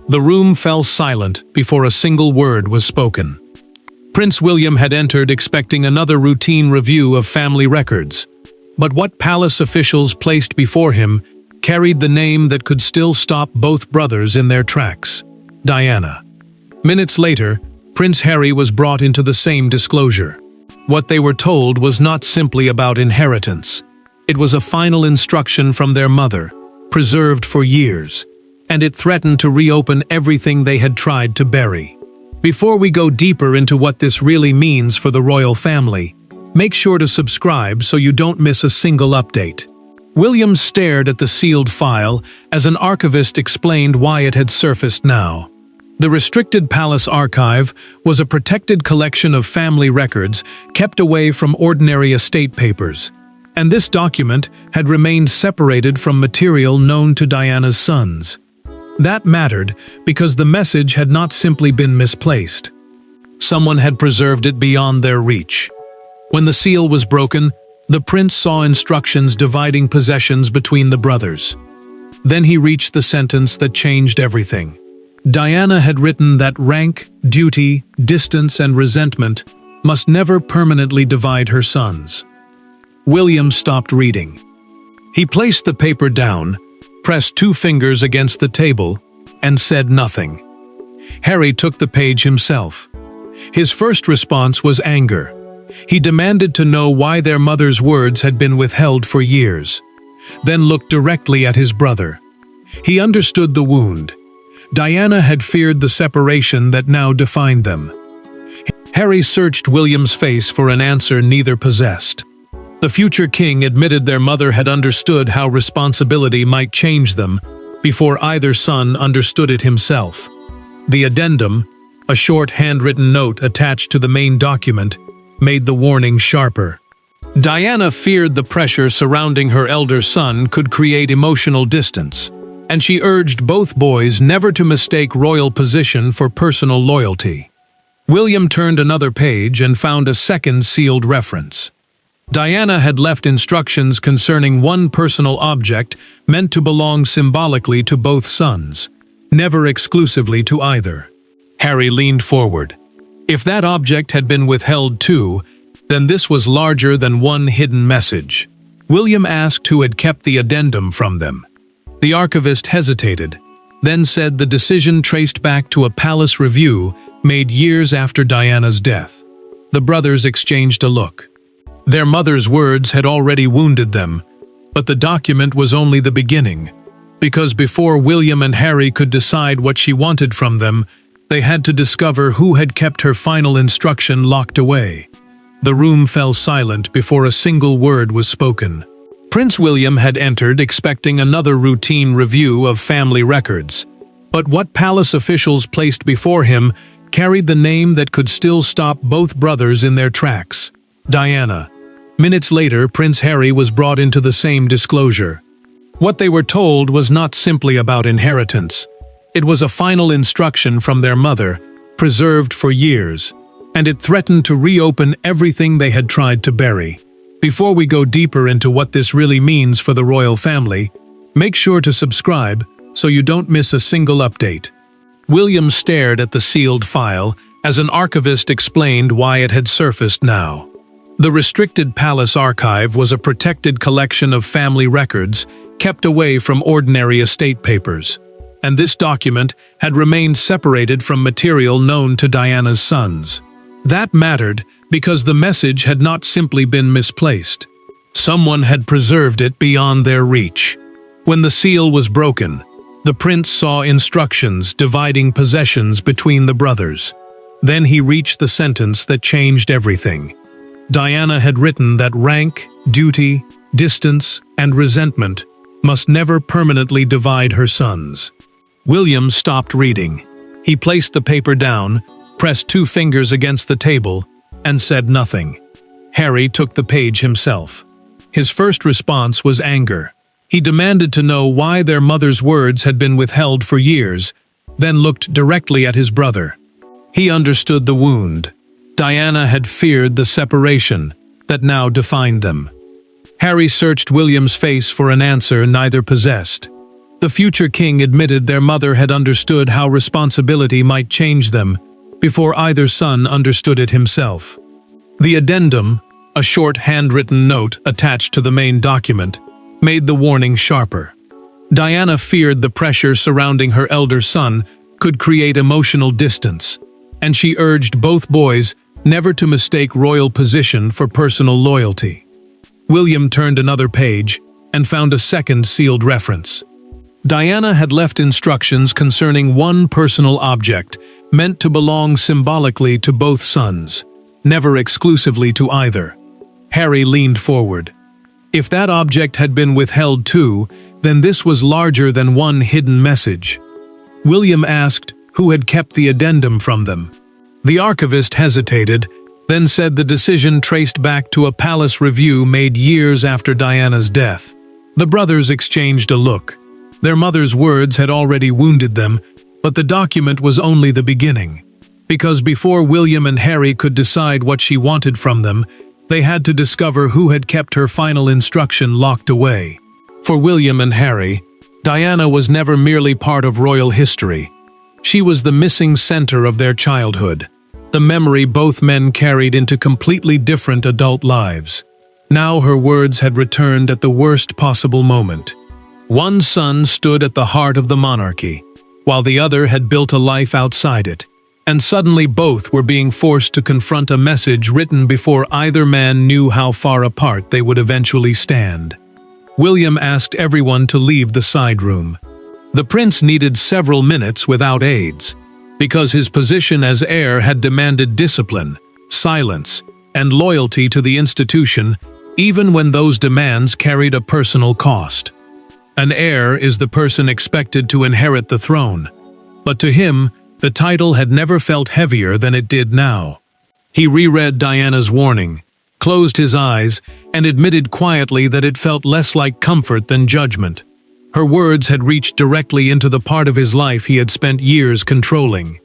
The room fell silent before a single word was spoken. Prince William had entered expecting another routine review of family records, but what palace officials placed before him carried the name that could still stop both brothers in their tracks: Diana. Minutes later, Prince Harry was brought into the same disclosure. What they were told was not simply about inheritance. It was a final instruction from their mother, preserved for years, and it threatened to reopen everything they had tried to bury. Before we go deeper into what this really means for the royal family, make sure to subscribe so you don't miss a single update. William stared at the sealed file as an archivist explained why it had surfaced now. The restricted palace archive was a protected collection of family records kept away from ordinary estate papers, and this document had remained separated from material known to Diana's sons. That mattered because the message had not simply been misplaced. Someone had preserved it beyond their reach. When the seal was broken, the prince saw instructions dividing possessions between the brothers. Then he reached the sentence that changed everything. Diana had written that rank, duty, distance, and resentment must never permanently divide her sons. William stopped reading. He placed the paper down, pressed 2 fingers against the table, and said nothing. Harry took the page himself. His first response was anger. He demanded to know why their mother's words had been withheld for years, then looked directly at his brother. He understood the wound. Diana had feared the separation that now defined them. Harry searched William's face for an answer neither possessed. The future king admitted their mother had understood how responsibility might change them before either son understood it himself. The addendum, a short handwritten note attached to the main document, made the warning sharper. Diana feared the pressure surrounding her elder son could create emotional distance, and she urged both boys never to mistake royal position for personal loyalty. William turned another page and found a second sealed reference. Diana had left instructions concerning one personal object meant to belong symbolically to both sons, never exclusively to either. Harry leaned forward. If that object had been withheld too, then this was larger than one hidden message. William asked who had kept the addendum from them. The archivist hesitated, then said the decision traced back to a palace review made years after Diana's death. The brothers exchanged a look. Their mother's words had already wounded them, but the document was only the beginning, because before William and Harry could decide what she wanted from them, they had to discover who had kept her final instruction locked away. The room fell silent before a single word was spoken. Prince William had entered expecting another routine review of family records, but what palace officials placed before him carried the name that could still stop both brothers in their tracks: Diana. Minutes later, Prince Harry was brought into the same disclosure. What they were told was not simply about inheritance. It was a final instruction from their mother, preserved for years, and it threatened to reopen everything they had tried to bury. Before we go deeper into what this really means for the royal family, make sure to subscribe so you don't miss a single update. William stared at the sealed file as an archivist explained why it had surfaced now. The restricted palace archive was a protected collection of family records kept away from ordinary estate papers, and this document had remained separated from material known to Diana's sons. That mattered because the message had not simply been misplaced. Someone had preserved it beyond their reach. When the seal was broken, the prince saw instructions dividing possessions between the brothers. Then he reached the sentence that changed everything. Diana had written that rank, duty, distance, and resentment must never permanently divide her sons. William stopped reading. He placed the paper down, pressed 2 fingers against the table, and said nothing. Harry took the page himself. His first response was anger. He demanded to know why their mother's words had been withheld for years, then looked directly at his brother. He understood the wound. Diana had feared the separation that now defined them. Harry searched William's face for an answer neither possessed. The future king admitted their mother had understood how responsibility might change them before either son understood it himself. The addendum, a short handwritten note attached to the main document, made the warning sharper. Diana feared the pressure surrounding her elder son could create emotional distance, and she urged both boys never to mistake royal position for personal loyalty. William turned another page and found a second sealed reference. Diana had left instructions concerning one personal object meant to belong symbolically to both sons, never exclusively to either. Harry leaned forward. If that object had been withheld too, then this was larger than one hidden message. William asked who had kept the addendum from them. The archivist hesitated, then said the decision traced back to a palace review made years after Diana's death. The brothers exchanged a look. Their mother's words had already wounded them, but the document was only the beginning. Because before William and Harry could decide what she wanted from them, they had to discover who had kept her final instruction locked away. For William and Harry, Diana was never merely part of royal history. She was the missing center of their childhood, the memory both men carried into completely different adult lives. Now her words had returned at the worst possible moment. One son stood at the heart of the monarchy, while the other had built a life outside it, and suddenly both were being forced to confront a message written before either man knew how far apart they would eventually stand. William asked everyone to leave the side room. The prince needed several minutes without aids, because his position as heir had demanded discipline, silence, and loyalty to the institution, even when those demands carried a personal cost. An heir is the person expected to inherit the throne, but to him, the title had never felt heavier than it did now. He reread Diana's warning, closed his eyes, and admitted quietly that it felt less like comfort than judgment. Her words had reached directly into the part of his life he had spent years controlling.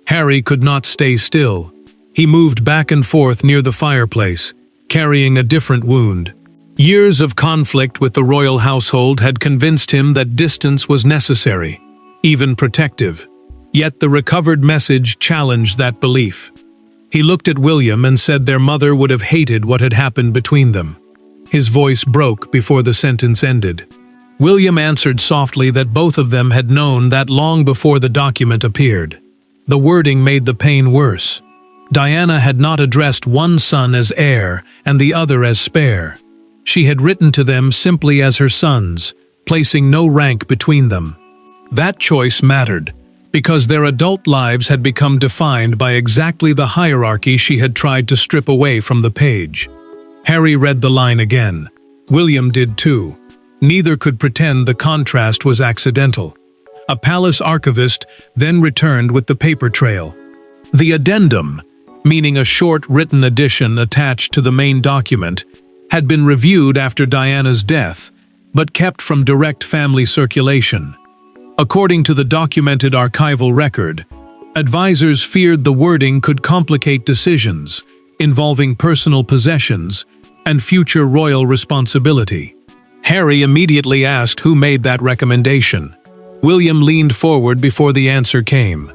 Harry could not stay still. He moved back and forth near the fireplace, carrying a different wound. Years of conflict with the royal household had convinced him that distance was necessary, even protective. Yet the recovered message challenged that belief. He looked at William and said their mother would have hated what had happened between them. His voice broke before the sentence ended. William answered softly that both of them had known that long before the document appeared. The wording made the pain worse. Diana had not addressed one son as heir and the other as spare. She had written to them simply as her sons, placing no rank between them. That choice mattered, because their adult lives had become defined by exactly the hierarchy she had tried to strip away from the page. Harry read the line again. William did too. Neither could pretend the contrast was accidental. A palace archivist then returned with the paper trail. The addendum, meaning a short written addition attached to the main document, had been reviewed after Diana's death, but kept from direct family circulation. According to the documented archival record, advisors feared the wording could complicate decisions involving personal possessions and future royal responsibility. Harry immediately asked who made that recommendation. William leaned forward before the answer came.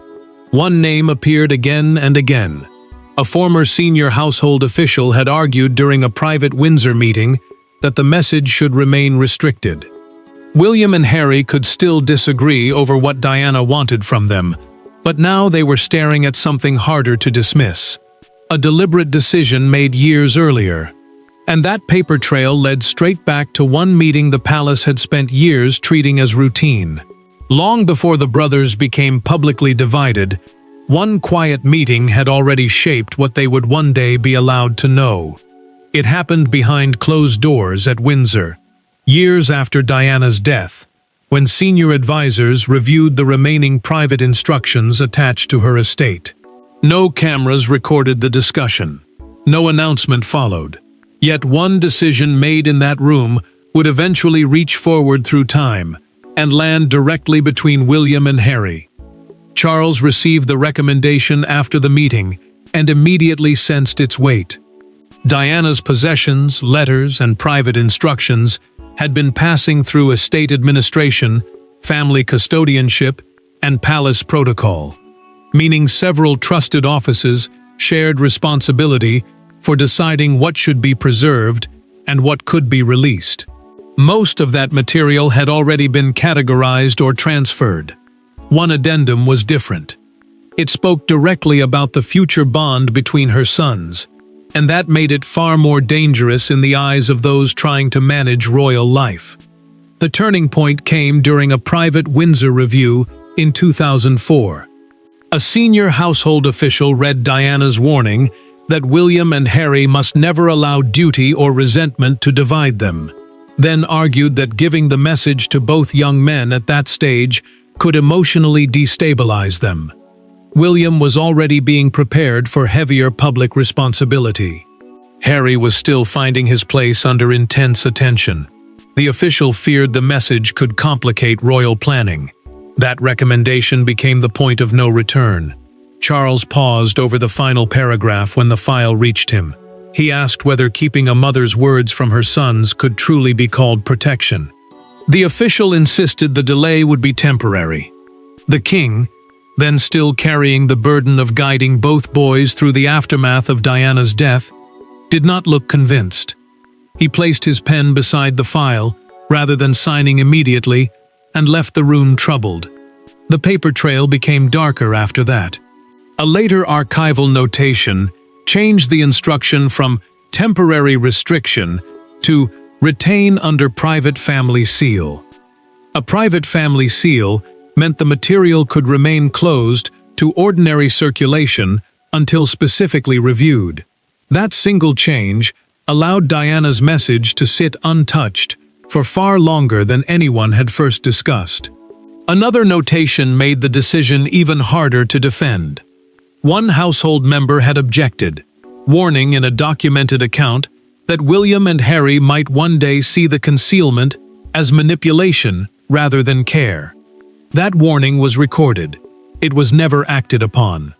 One name appeared again and again. A former senior household official had argued during a private Windsor meeting that the message should remain restricted. William and Harry could still disagree over what Diana wanted from them, but now they were staring at something harder to dismiss. A deliberate decision made years earlier. And that paper trail led straight back to one meeting the palace had spent years treating as routine. Long before the brothers became publicly divided, one quiet meeting had already shaped what they would one day be allowed to know. It happened behind closed doors at Windsor, years after Diana's death, when senior advisors reviewed the remaining private instructions attached to her estate. No cameras recorded the discussion. No announcement followed. Yet one decision made in that room would eventually reach forward through time and land directly between William and Harry. Charles received the recommendation after the meeting and immediately sensed its weight. Diana's possessions, letters, and private instructions had been passing through estate administration family custodianship, and palace protocol, meaning several trusted offices shared responsibility for deciding what should be preserved and what could be released. Most of that material had already been categorized or transferred. One addendum was different. It spoke directly about the future bond between her sons, and that made it far more dangerous in the eyes of those trying to manage royal life. The turning point came during a private Windsor review in 2004. A senior household official read Diana's warning that William and Harry must never allow duty or resentment to divide them, then argued that giving the message to both young men at that stage could emotionally destabilize them. William was already being prepared for heavier public responsibility. Harry was still finding his place under intense attention. The official feared the message could complicate royal planning. That recommendation became the point of no return. Charles paused over the final paragraph when the file reached him. He asked whether keeping a mother's words from her sons could truly be called protection. The official insisted the delay would be temporary. The king, then still carrying the burden of guiding both boys through the aftermath of Diana's death, did not look convinced. He placed his pen beside the file, rather than signing immediately, and left the room troubled. The paper trail became darker after that. A later archival notation changed the instruction from temporary restriction to retain under private family seal. A private family seal meant the material could remain closed to ordinary circulation until specifically reviewed. That single change allowed Diana's message to sit untouched for far longer than anyone had first discussed. Another notation made the decision even harder to defend. One household member had objected, warning in a documented account that William and Harry might one day see the concealment as manipulation rather than care. That warning was recorded. It was never acted upon.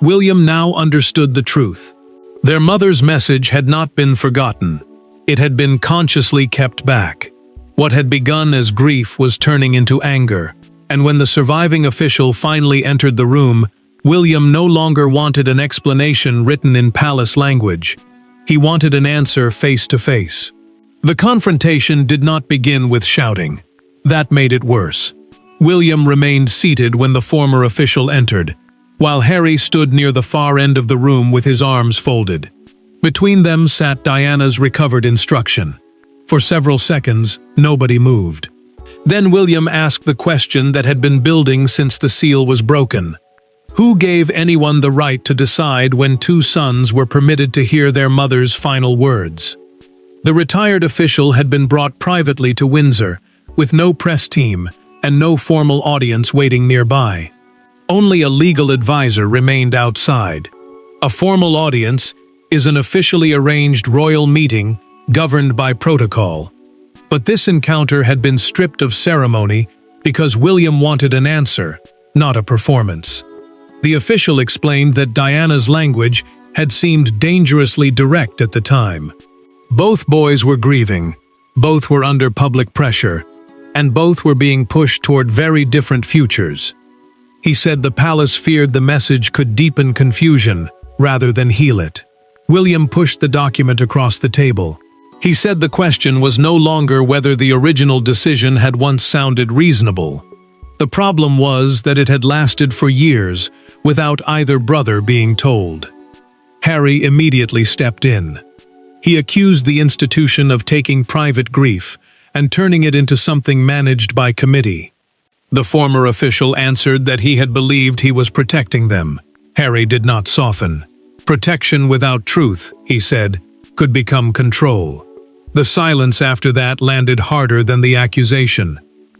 William now understood the truth. Their mother's message had not been forgotten. It had been consciously kept back. What had begun as grief was turning into anger, and when the surviving official finally entered the room, William no longer wanted an explanation written in palace language. He wanted an answer face to face. The confrontation did not begin with shouting. That made it worse. William remained seated when the former official entered, while Harry stood near the far end of the room with his arms folded. Between them sat Diana's recovered instruction. For several seconds, nobody moved. Then William asked the question that had been building since the seal was broken. Who gave anyone the right to decide when two sons were permitted to hear their mother's final words? The retired official had been brought privately to Windsor, with no press team and no formal audience waiting nearby. Only a legal advisor remained outside. A formal audience is an officially arranged royal meeting governed by protocol. But this encounter had been stripped of ceremony because William wanted an answer, not a performance. The official explained that Diana's language had seemed dangerously direct at the time. Both boys were grieving, both were under public pressure, and both were being pushed toward very different futures. He said the palace feared the message could deepen confusion rather than heal it. William pushed the document across the table. He said the question was no longer whether the original decision had once sounded reasonable. The problem was that it had lasted for years without either brother being told. Harry immediately stepped in. He accused the institution of taking private grief and turning it into something managed by committee. The former official answered that he had believed he was protecting them. Harry did not soften. Protection without truth, he said, could become control. The silence after that landed harder than the accusation.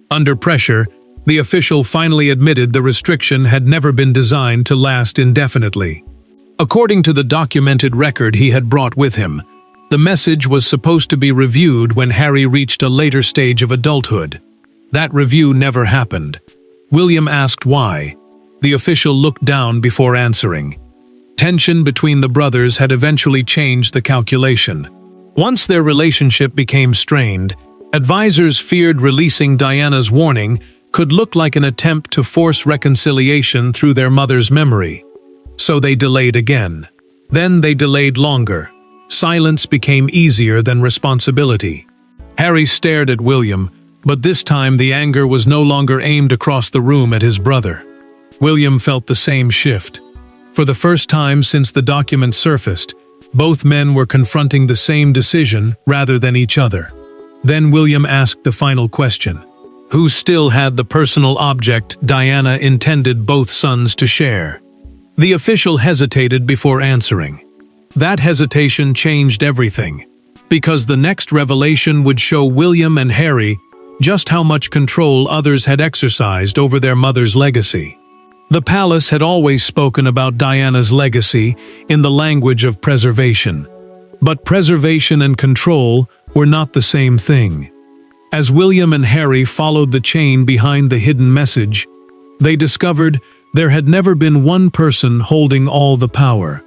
Under pressure, the official finally admitted the restriction had never been designed to last indefinitely. According to the documented record he had brought with him, the message was supposed to be reviewed when Harry reached a later stage of adulthood. That review never happened. William asked why. The official looked down before answering. Tension between the brothers had eventually changed the calculation. Once their relationship became strained, advisors feared releasing Diana's warning could look like an attempt to force reconciliation through their mother's memory. So they delayed again. Then they delayed longer. Silence became easier than responsibility. Harry stared at William, but this time the anger was no longer aimed across the room at his brother. William felt the same shift. For the first time since the document surfaced, both men were confronting the same decision rather than each other. Then William asked the final question. Who still had the personal object Diana intended both sons to share? The official hesitated before answering. That hesitation changed everything, because the next revelation would show William and Harry just how much control others had exercised over their mother's legacy. The palace had always spoken about Diana's legacy in the language of preservation. But preservation and control were not the same thing. As William and Harry followed the chain behind the hidden message, they discovered there had never been one person holding all the power.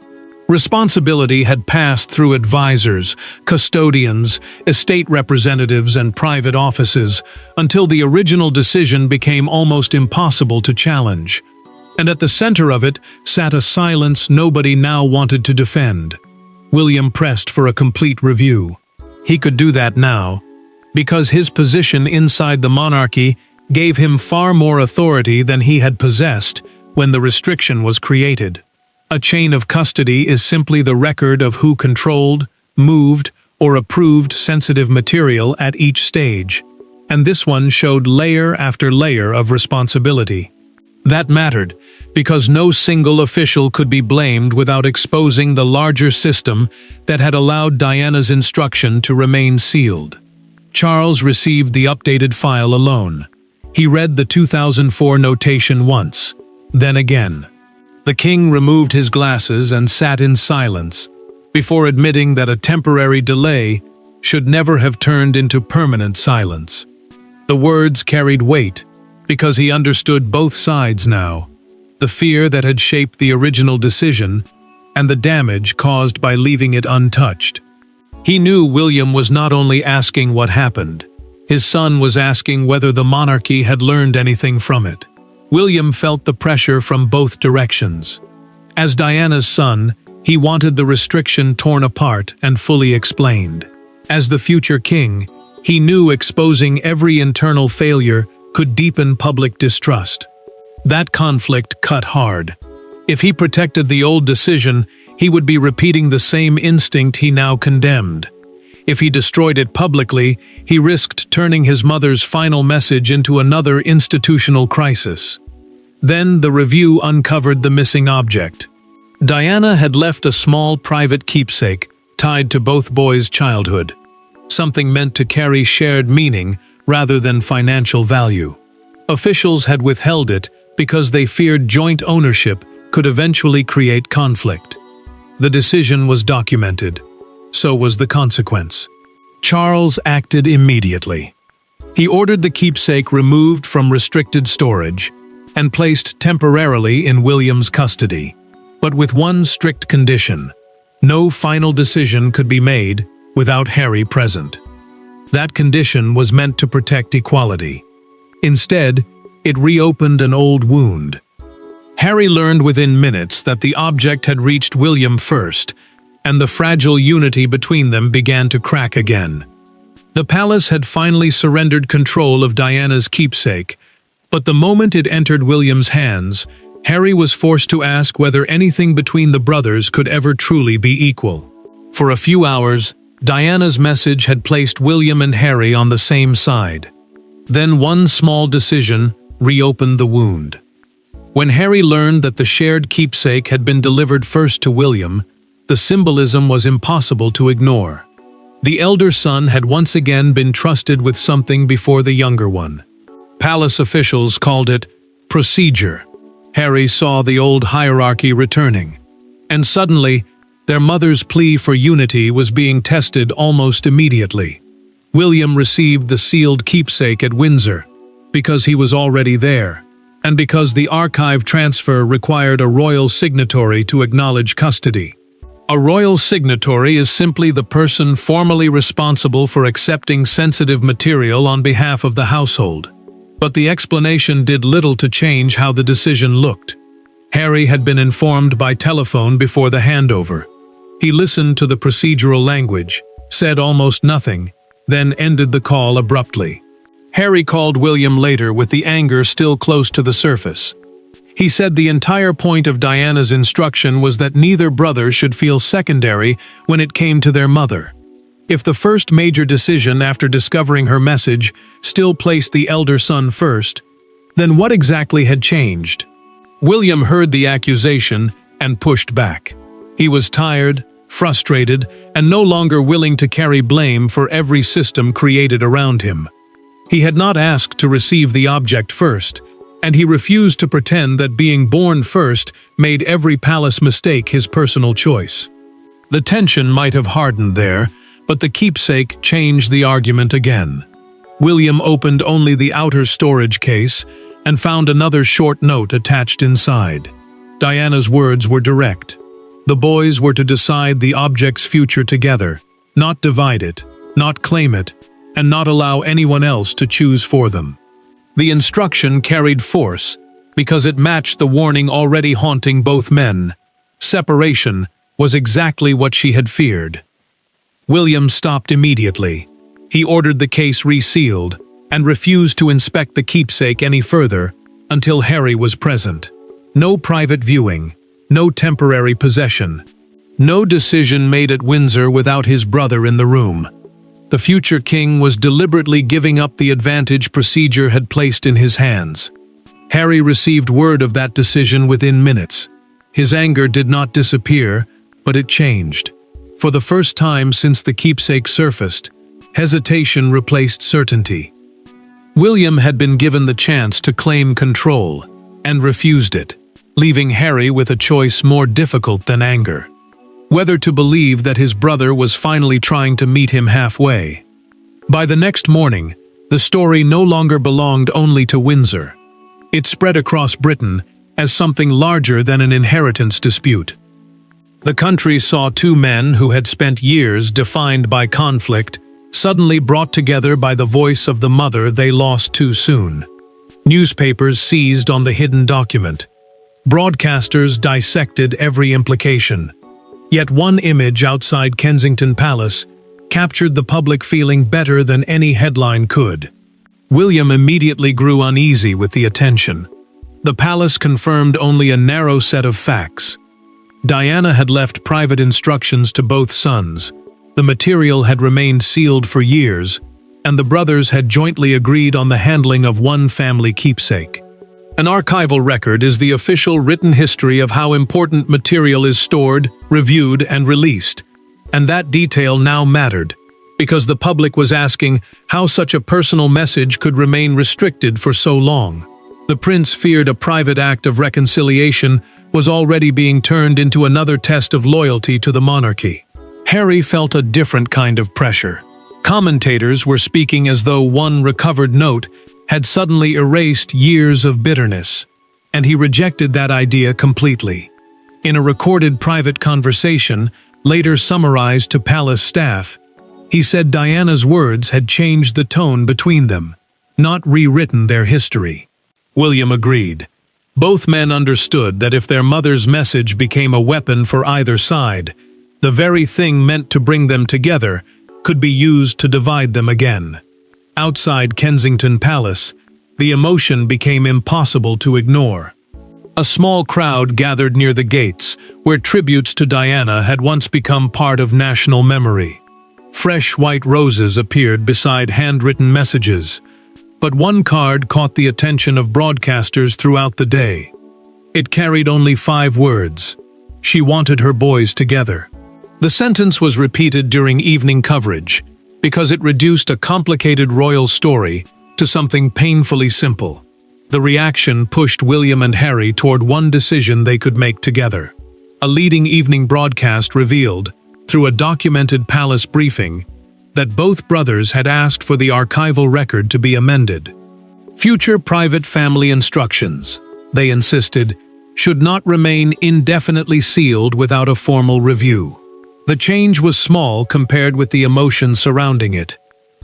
Responsibility had passed through advisors, custodians, estate representatives, and private offices until the original decision became almost impossible to challenge. And at the center of it sat a silence nobody now wanted to defend. William pressed for a complete review. He could do that now, because his position inside the monarchy gave him far more authority than he had possessed when the restriction was created. A chain of custody is simply the record of who controlled, moved, or approved sensitive material at each stage, and this one showed layer after layer of responsibility. That mattered, because no single official could be blamed without exposing the larger system that had allowed Diana's instruction to remain sealed. Charles received the updated file alone. He read the 2004 notation once, then again. The king removed his glasses and sat in silence, before admitting that a temporary delay should never have turned into permanent silence. The words carried weight, because he understood both sides now, the fear that had shaped the original decision and the damage caused by leaving it untouched. He knew William was not only asking what happened, his son was asking whether the monarchy had learned anything from it. William felt the pressure from both directions. As Diana's son, he wanted the restriction torn apart and fully explained. As the future king, he knew exposing every internal failure could deepen public distrust. That conflict cut hard. If he protected the old decision, he would be repeating the same instinct he now condemned. If he destroyed it publicly, he risked turning his mother's final message into another institutional crisis. Then the review uncovered the missing object. Diana had left a small private keepsake tied to both boys' childhood, something meant to carry shared meaning rather than financial value. Officials had withheld it because they feared joint ownership could eventually create conflict. The decision was documented. So was the consequence. Charles acted immediately. He ordered the keepsake removed from restricted storage and placed temporarily in William's custody, but with one strict condition: no final decision could be made without Harry present. That condition was meant to protect equality. Instead, it reopened an old wound. Harry learned within minutes that the object had reached William first, and the fragile unity between them began to crack again. The palace had finally surrendered control of Diana's keepsake, but the moment it entered William's hands, Harry was forced to ask whether anything between the brothers could ever truly be equal. For a few hours, Diana's message had placed William and Harry on the same side. Then one small decision reopened the wound. When Harry learned that the shared keepsake had been delivered first to William, the symbolism was impossible to ignore. The elder son had once again been trusted with something before the younger one. Palace officials called it procedure. Harry saw the old hierarchy returning, and suddenly, their mother's plea for unity was being tested almost immediately. William received the sealed keepsake at Windsor, because he was already there, and because the archive transfer required a royal signatory to acknowledge custody. A royal signatory is simply the person formally responsible for accepting sensitive material on behalf of the household. But the explanation did little to change how the decision looked. Harry had been informed by telephone before the handover. He listened to the procedural language, said almost nothing, then ended the call abruptly. Harry called William later with the anger still close to the surface. He said the entire point of Diana's instruction was that neither brother should feel secondary when it came to their mother. If the first major decision after discovering her message still placed the elder son first, then what exactly had changed? William heard the accusation and pushed back. He was tired, frustrated, and no longer willing to carry blame for every system created around him. He had not asked to receive the object first, and he refused to pretend that being born first made every palace mistake his personal choice. The tension might have hardened there, but the keepsake changed the argument again. William opened only the outer storage case and found another short note attached inside. Diana's words were direct. The boys were to decide the object's future together, not divide it, not claim it, and not allow anyone else to choose for them. The instruction carried force because it matched the warning already haunting both men. Separation was exactly what she had feared. William stopped immediately. He ordered the case resealed and refused to inspect the keepsake any further until Harry was present. No private viewing, no temporary possession, no decision made at Windsor without his brother in the room. The future king was deliberately giving up the advantage procedure had placed in his hands. Harry received word of that decision within minutes. His anger did not disappear, but it changed. For the first time since the keepsake surfaced, hesitation replaced certainty. William had been given the chance to claim control, and refused it, leaving Harry with a choice more difficult than anger. Whether to believe that his brother was finally trying to meet him halfway. By the next morning, the story no longer belonged only to Windsor. It spread across Britain as something larger than an inheritance dispute. The country saw two men who had spent years defined by conflict, suddenly brought together by the voice of the mother they lost too soon. Newspapers seized on the hidden document. Broadcasters dissected every implication. Yet one image outside Kensington Palace captured the public feeling better than any headline could. William immediately grew uneasy with the attention. The palace confirmed only a narrow set of facts. Diana had left private instructions to both sons. The material had remained sealed for years, and the brothers had jointly agreed on the handling of one family keepsake. An archival record is the official written history of how important material is stored, reviewed, and released. And that detail now mattered, because the public was asking how such a personal message could remain restricted for so long. The prince feared a private act of reconciliation was already being turned into another test of loyalty to the monarchy. Harry felt a different kind of pressure. Commentators were speaking as though one recovered note had suddenly erased years of bitterness, and he rejected that idea completely. In a recorded private conversation, later summarized to palace staff, he said Diana's words had changed the tone between them, not rewritten their history. William agreed. Both men understood that if their mother's message became a weapon for either side, the very thing meant to bring them together could be used to divide them again. Outside Kensington Palace, the emotion became impossible to ignore. A small crowd gathered near the gates, where tributes to Diana had once become part of national memory. Fresh white roses appeared beside handwritten messages, but one card caught the attention of broadcasters throughout the day. It carried only 5 words. She wanted her boys together. The sentence was repeated during evening coverage, because it reduced a complicated royal story to something painfully simple. The reaction pushed William and Harry toward one decision they could make together. A leading evening broadcast revealed, through a documented palace briefing, that both brothers had asked for the archival record to be amended. Future private family instructions, they insisted, should not remain indefinitely sealed without a formal review. The change was small compared with the emotion surrounding it,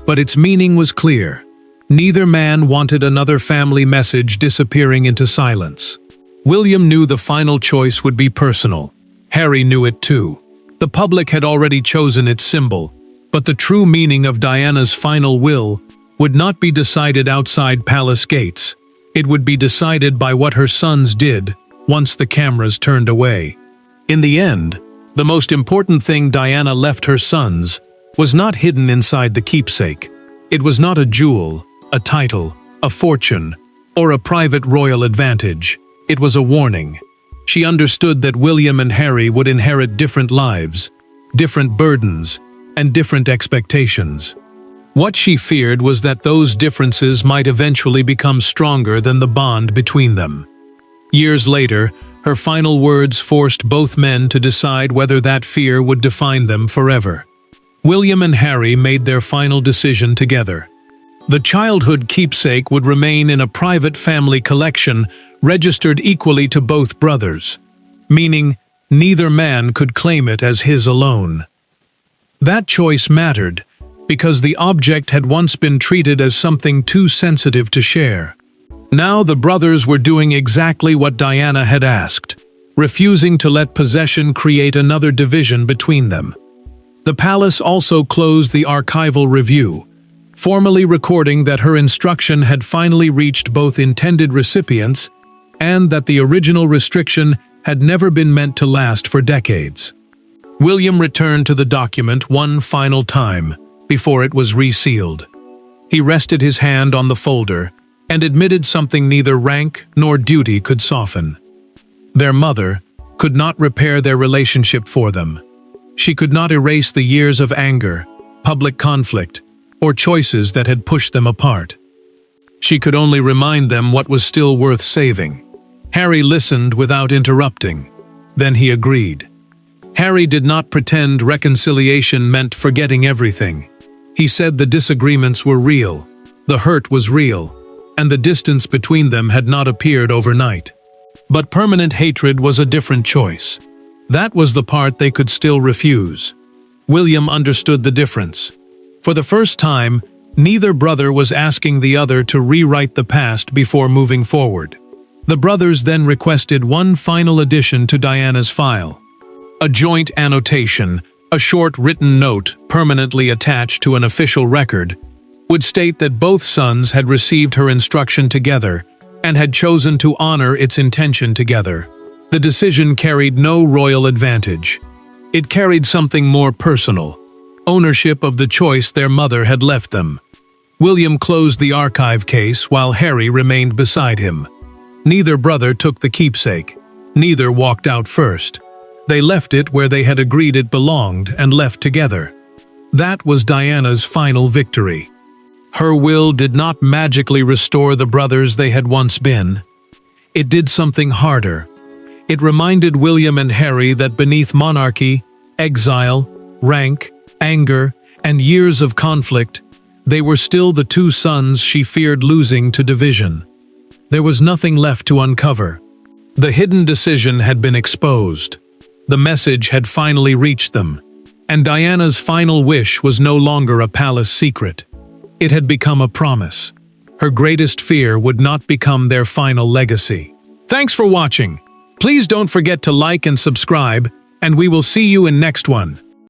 but its meaning was clear. Neither man wanted another family message disappearing into silence. William knew the final choice would be personal. Harry knew it too. The public had already chosen its symbol, but the true meaning of Diana's final will would not be decided outside palace gates. It would be decided by what her sons did once the cameras turned away. In the end, the most important thing Diana left her sons was not hidden inside the keepsake. It was not a jewel, a title, a fortune, or a private royal advantage. It was a warning. She understood that William and Harry would inherit different lives, different burdens, and different expectations. What she feared was that those differences might eventually become stronger than the bond between them. Years later, her final words forced both men to decide whether that fear would define them forever. William and Harry made their final decision together. The childhood keepsake would remain in a private family collection registered equally to both brothers, meaning neither man could claim it as his alone. That choice mattered because the object had once been treated as something too sensitive to share. Now the brothers were doing exactly what Diana had asked, refusing to let possession create another division between them. The palace also closed the archival review, formally recording that her instruction had finally reached both intended recipients and that the original restriction had never been meant to last for decades. William returned to the document one final time before it was resealed. He rested his hand on the folder and admitted something neither rank nor duty could soften. Their mother could not repair their relationship for them. She could not erase the years of anger, public conflict, or choices that had pushed them apart. She could only remind them what was still worth saving. Harry listened without interrupting. Then he agreed. Harry did not pretend reconciliation meant forgetting everything. He said the disagreements were real, the hurt was real, and the distance between them had not appeared overnight. But permanent hatred was a different choice. That was the part they could still refuse. William understood the difference. For the first time, neither brother was asking the other to rewrite the past before moving forward. The brothers then requested one final addition to Diana's file. A joint annotation, a short written note permanently attached to an official record, would state that both sons had received her instruction together and had chosen to honor its intention together. The decision carried no royal advantage. It carried something more personal, ownership of the choice their mother had left them. William closed the archive case while Harry remained beside him. Neither brother took the keepsake. Neither walked out first. They left it where they had agreed it belonged and left together. That was Diana's final victory. Her will did not magically restore the brothers they had once been. It did something harder. It reminded William and Harry that beneath monarchy, exile, rank, anger, and years of conflict, they were still the two sons she feared losing to division. There was nothing left to uncover. The hidden decision had been exposed. The message had finally reached them, and Diana's final wish was no longer a palace secret. It had become a promise. Her greatest fear would not become their final legacy. Thanks for watching. Please don't forget to like and subscribe, and we will see you in next one.